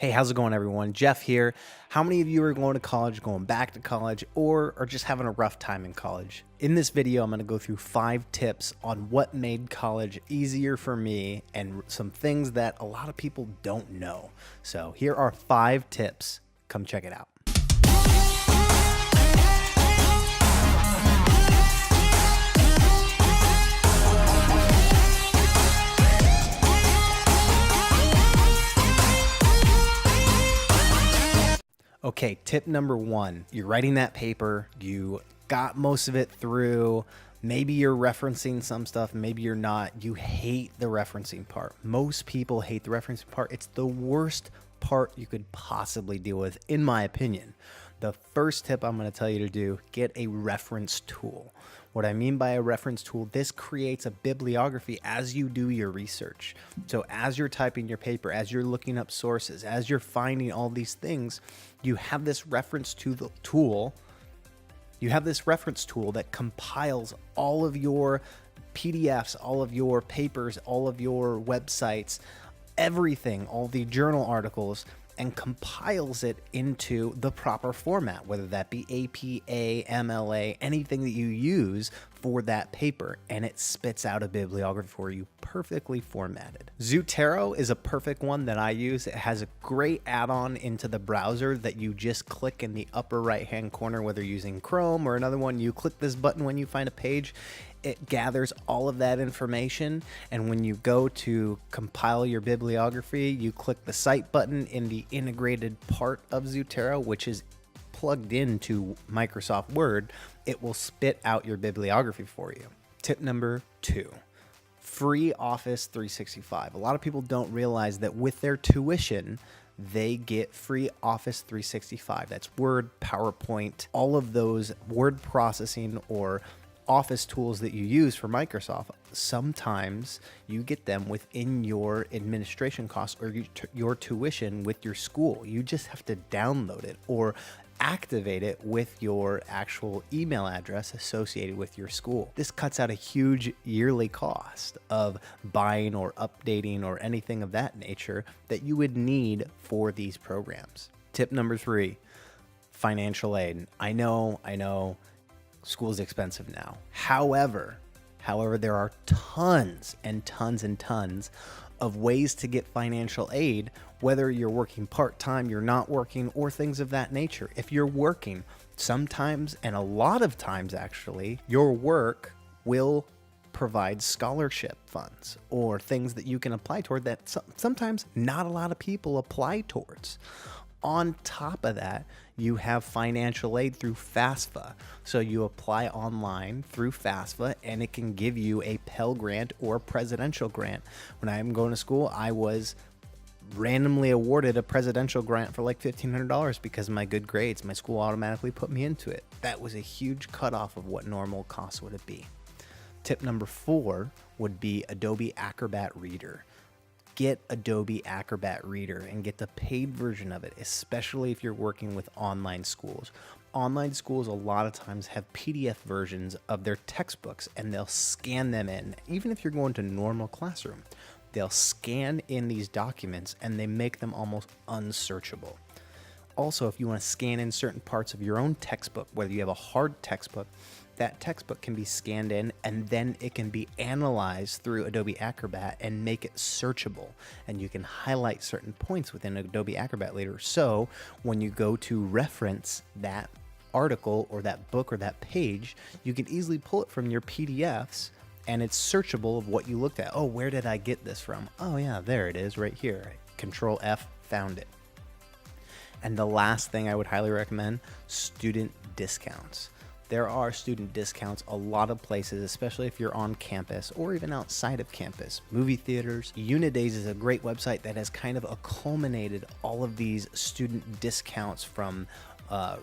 Hey, how's it going, everyone? Jeff here. How many of you are going to college, going back to college, or are just having a rough time in college? In this video, I'm going to go through 5 tips on what made college easier for me and some things that a lot of people don't know. So here are 5 tips. Come check it out. Okay, tip number 1, you're writing that paper, you got most of it through, maybe you're referencing some stuff, maybe you're not, you hate the referencing part. Most people hate the referencing part. It's the worst part you could possibly deal with, in my opinion. The first tip I'm going to tell you to do, get a reference tool. What I mean by a reference tool, this creates a bibliography as you do your research. So as you're typing your paper, as you're looking up sources, as you're finding all these things, you have this reference tool. You have this reference tool that compiles all of your PDFs, all of your papers, all of your websites, everything, all the journal articles, and compiles it into the proper format, whether that be APA, MLA, anything that you use for that paper, and it spits out a bibliography for you perfectly formatted. Zotero is a perfect one that I use. It has a great add-on into the browser that you just click in the upper right-hand corner, whether using Chrome or another one. You click this button when you find a page. It gathers all of that information, and when you go to compile your bibliography, you click the Cite button in the integrated part of Zotero, which is plugged into Microsoft Word. It will spit out your bibliography for you. Tip number 2, free Office 365. A lot of people don't realize that with their tuition, they get free Office 365. That's Word, PowerPoint, all of those word processing or Office tools that you use for Microsoft. Sometimes you get them within your administration costs or your tuition with your school. You just have to download it or activate it with your actual email address associated with your school. This cuts out a huge yearly cost of buying or updating or anything of that nature that you would need for these programs. Tip number 3, financial aid. I know. School's expensive now. However, there are tons and tons of ways to get financial aid, whether you're working part-time, you're not working, or things of that nature. If you're working, sometimes, and a lot of times actually, your work will provide scholarship funds or things that you can apply toward that sometimes not a lot of people apply towards. On top of that, you have financial aid through FAFSA. So you apply online through FAFSA and it can give you a Pell Grant or a presidential grant. When I'm going to school, I was randomly awarded a presidential grant for like $1,500 because of my good grades. My school automatically put me into it. That was a huge cutoff of what normal costs would it be. Tip number 4 would be Adobe Acrobat Reader. Get Adobe Acrobat Reader and get the paid version of it, especially if you're working with online schools. Online schools a lot of times have PDF versions of their textbooks and they'll scan them in. Even if you're going to normal classroom, they'll scan in these documents and they make them almost unsearchable. Also, if you want to scan in certain parts of your own textbook, whether you have a hard textbook, that textbook can be scanned in and then it can be analyzed through Adobe Acrobat and make it searchable. And you can highlight certain points within Adobe Acrobat later. So when you go to reference that article or that book or that page, you can easily pull it from your PDFs and it's searchable of what you looked at. Oh, where did I get this from? Oh yeah, there it is right here. Control F, found it. And the last thing I would highly recommend, student discounts. There are student discounts a lot of places, especially if you're on campus or even outside of campus. Movie theaters. Unidays is a great website that has kind of culminated all of these student discounts from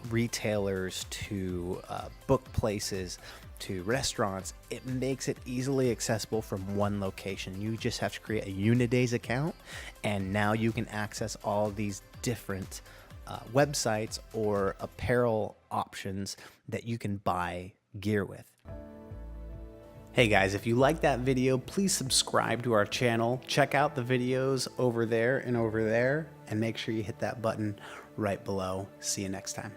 retailers to book places to restaurants. It makes it easily accessible from one location. You just have to create a Unidays account and now you can access all these different websites or apparel options that you can buy gear with. Hey guys, if you like that video, please subscribe to our channel. Check out the videos over there, and make sure you hit that button right below. See you next time.